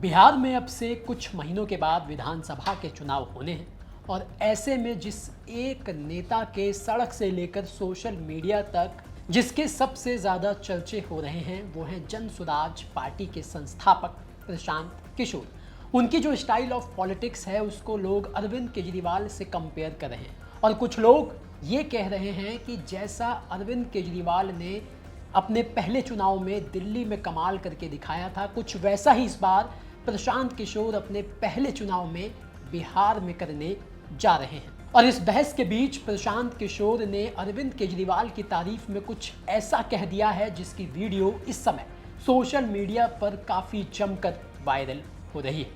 बिहार में अब से कुछ महीनों के बाद विधानसभा के चुनाव होने हैं और ऐसे में जिस एक नेता के सड़क से लेकर सोशल मीडिया तक जिसके सबसे ज़्यादा चर्चे हो रहे हैं वो हैं जन सुराज पार्टी के संस्थापक प्रशांत किशोर। उनकी जो स्टाइल ऑफ पॉलिटिक्स है उसको लोग अरविंद केजरीवाल से कंपेयर कर रहे हैं और कुछ लोग ये कह रहे हैं कि जैसा अरविंद केजरीवाल ने अपने पहले चुनाव में दिल्ली में कमाल करके दिखाया था, कुछ वैसा ही इस बार प्रशांत किशोर अपने पहले चुनाव में बिहार में करने जा रहे हैं। और इस बहस के बीच प्रशांत किशोर ने अरविंद केजरीवाल की तारीफ में कुछ ऐसा कह दिया है जिसकी वीडियो इस समय सोशल मीडिया पर काफ़ी जमकर वायरल हो रही है।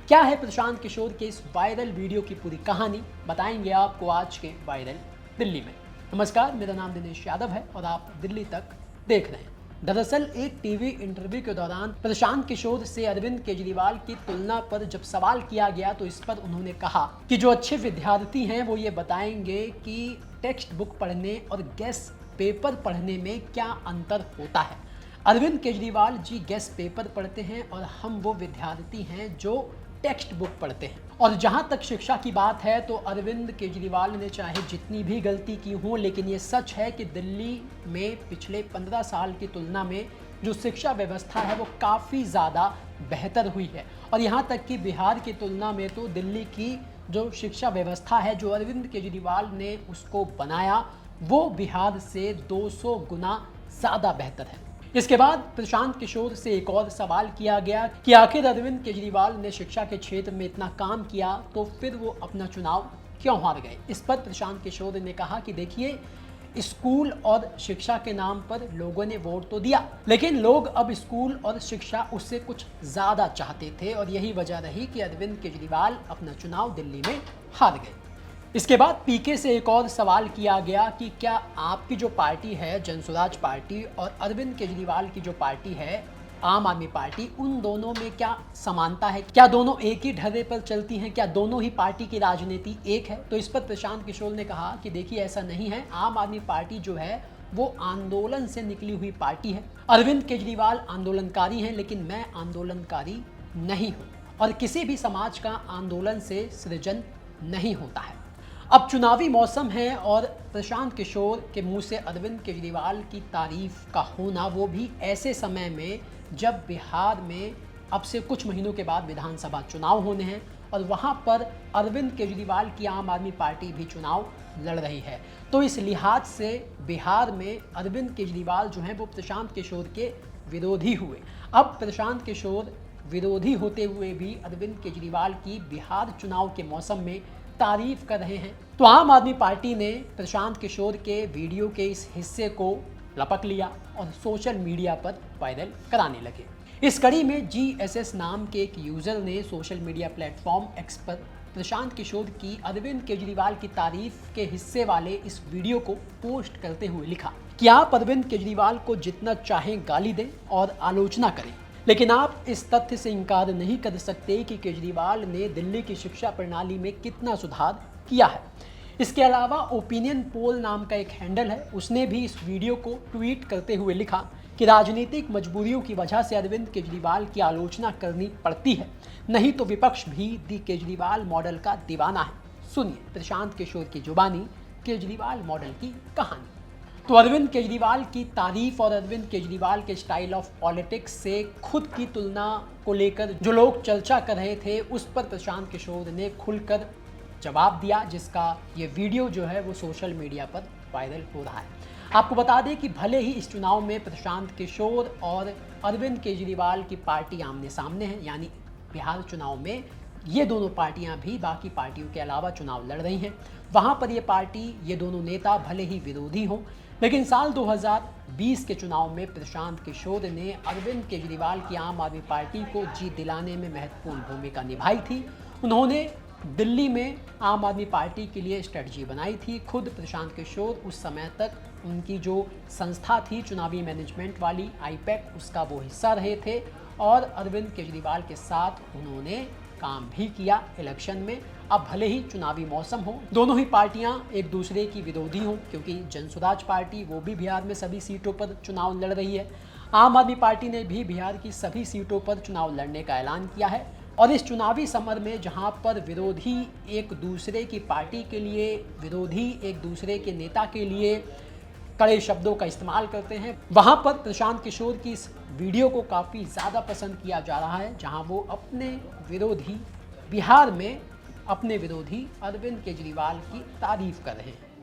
क्या है प्रशांत किशोर के इस वायरल वीडियो की पूरी कहानी, बताएंगे आपको आज के वायरल दिल्ली में। नमस्कार, मेरा नाम दिनेश यादव है और आप दिल्ली तक देख रहे हैं। दरअसल एक टीवी इंटरव्यू के दौरान प्रशांत किशोर से अरविंद केजरीवाल की तुलना पर जब सवाल किया गया तो इस पर उन्होंने कहा कि जो अच्छे विद्यार्थी हैं वो ये बताएंगे कि टेक्स्ट बुक पढ़ने और गेस पेपर पढ़ने में क्या अंतर होता है। अरविंद केजरीवाल जी गेस पेपर पढ़ते हैं और हम वो विद्यार्थी हैं जो टेक्स्ट बुक पढ़ते हैं। और जहाँ तक शिक्षा की बात है तो अरविंद केजरीवाल ने चाहे जितनी भी गलती की हो, लेकिन ये सच है कि दिल्ली में पिछले 15 साल की तुलना में जो शिक्षा व्यवस्था है वो काफ़ी ज़्यादा बेहतर हुई है। और यहाँ तक कि बिहार की तुलना में तो दिल्ली की जो शिक्षा व्यवस्था है जो अरविंद केजरीवाल ने उसको बनाया वो बिहार से 200 गुना ज़्यादा बेहतर है। इसके बाद प्रशांत किशोर से एक और सवाल किया गया कि आखिर अरविंद केजरीवाल ने शिक्षा के क्षेत्र में इतना काम किया तो फिर वो अपना चुनाव क्यों हार गए। इस पर प्रशांत किशोर ने कहा कि देखिए, स्कूल और शिक्षा के नाम पर लोगों ने वोट तो दिया, लेकिन लोग अब स्कूल और शिक्षा उससे कुछ ज़्यादा चाहते थे और यही वजह रही कि अरविंद केजरीवाल अपना चुनाव दिल्ली में हार गए। इसके बाद पीके से एक और सवाल किया गया कि क्या आपकी जो पार्टी है जन सुराज पार्टी और अरविंद केजरीवाल की जो पार्टी है आम आदमी पार्टी, उन दोनों में क्या समानता है, क्या दोनों एक ही ढर्रे पर चलती हैं, क्या दोनों ही पार्टी की राजनीति एक है। तो इस पर प्रशांत किशोर ने कहा कि देखिए ऐसा नहीं है, आम आदमी पार्टी जो है वो आंदोलन से निकली हुई पार्टी है। अरविंद केजरीवाल आंदोलनकारी हैं लेकिन मैं आंदोलनकारी नहीं हूँ और किसी भी समाज का आंदोलन से सृजन नहीं होता है। अब चुनावी मौसम है और प्रशांत किशोर के मुंह से अरविंद केजरीवाल की तारीफ का होना, वो भी ऐसे समय में जब बिहार में अब से कुछ महीनों के बाद विधानसभा चुनाव होने हैं और वहां पर अरविंद केजरीवाल की आम आदमी पार्टी भी चुनाव लड़ रही है। तो इस लिहाज से बिहार में अरविंद केजरीवाल जो हैं वो प्रशांत किशोर के विरोधी हुए। अब प्रशांत किशोर विरोधी होते हुए भी अरविंद केजरीवाल की बिहार चुनाव के मौसम में तारीफ कर रहे हैं। तो आम आदमी पार्टी ने प्रशांत किशोर के वीडियो के इस हिस्से को लपक लिया और सोशल मीडिया पर वायरल कराने लगे। इस कड़ी में GSS नाम के एक यूजर ने सोशल मीडिया प्लेटफॉर्म एक्स पर प्रशांत किशोर की अरविंद केजरीवाल की तारीफ के हिस्से वाले इस वीडियो को पोस्ट करते हुए लिखा कि आप अरविंद केजरीवाल को जितना चाहें गाली दें और आलोचना करें, लेकिन आप इस तथ्य से इनकार नहीं कर सकते कि केजरीवाल ने दिल्ली की शिक्षा प्रणाली में कितना सुधार किया है। इसके अलावा ओपिनियन पोल नाम का एक हैंडल है, उसने भी इस वीडियो को ट्वीट करते हुए लिखा कि राजनीतिक मजबूरियों की वजह से अरविंद केजरीवाल की आलोचना करनी पड़ती है, नहीं तो विपक्ष भी दी केजरीवाल मॉडल का दीवाना है। सुनिए प्रशांत किशोर की जुबानी केजरीवाल मॉडल की कहानी। तो अरविंद केजरीवाल की तारीफ और अरविंद केजरीवाल के स्टाइल ऑफ पॉलिटिक्स से खुद की तुलना को लेकर जो लोग चर्चा कर रहे थे उस पर प्रशांत किशोर ने खुलकर जवाब दिया, जिसका ये वीडियो जो है वो सोशल मीडिया पर वायरल हो रहा है। आपको बता दें कि भले ही इस चुनाव में प्रशांत किशोर और अरविंद केजरीवाल की पार्टी आमने सामने है, यानी बिहार चुनाव में ये दोनों पार्टियां भी बाकी पार्टियों के अलावा चुनाव लड़ रही हैं, वहाँ पर ये दोनों नेता भले ही विरोधी हों, लेकिन साल 2020 के चुनाव में प्रशांत किशोर ने अरविंद केजरीवाल की आम आदमी पार्टी को जीत दिलाने में महत्वपूर्ण भूमिका निभाई थी। उन्होंने दिल्ली में आम आदमी पार्टी के लिए स्ट्रेटजी बनाई थी। खुद प्रशांत किशोर उस समय तक उनकी जो संस्था थी चुनावी मैनेजमेंट वाली IPAC, उसका वो हिस्सा रहे थे और अरविंद केजरीवाल के साथ उन्होंने काम भी किया इलेक्शन में। अब भले ही चुनावी मौसम हो, दोनों ही पार्टियां एक दूसरे की विरोधी हों, क्योंकि जन सुराज पार्टी वो भी बिहार में सभी सीटों पर चुनाव लड़ रही है। आम आदमी पार्टी ने भी बिहार की सभी सीटों पर चुनाव लड़ने का ऐलान किया है और इस चुनावी समर में जहां पर विरोधी एक दूसरे की पार्टी के लिए, विरोधी एक दूसरे के नेता के लिए कड़े शब्दों का इस्तेमाल करते हैं, वहां पर प्रशांत किशोर की इस वीडियो को काफ़ी ज़्यादा पसंद किया जा रहा है, जहां वो अपने विरोधी बिहार में अपने विरोधी अरविंद केजरीवाल की तारीफ कर रहे हैं।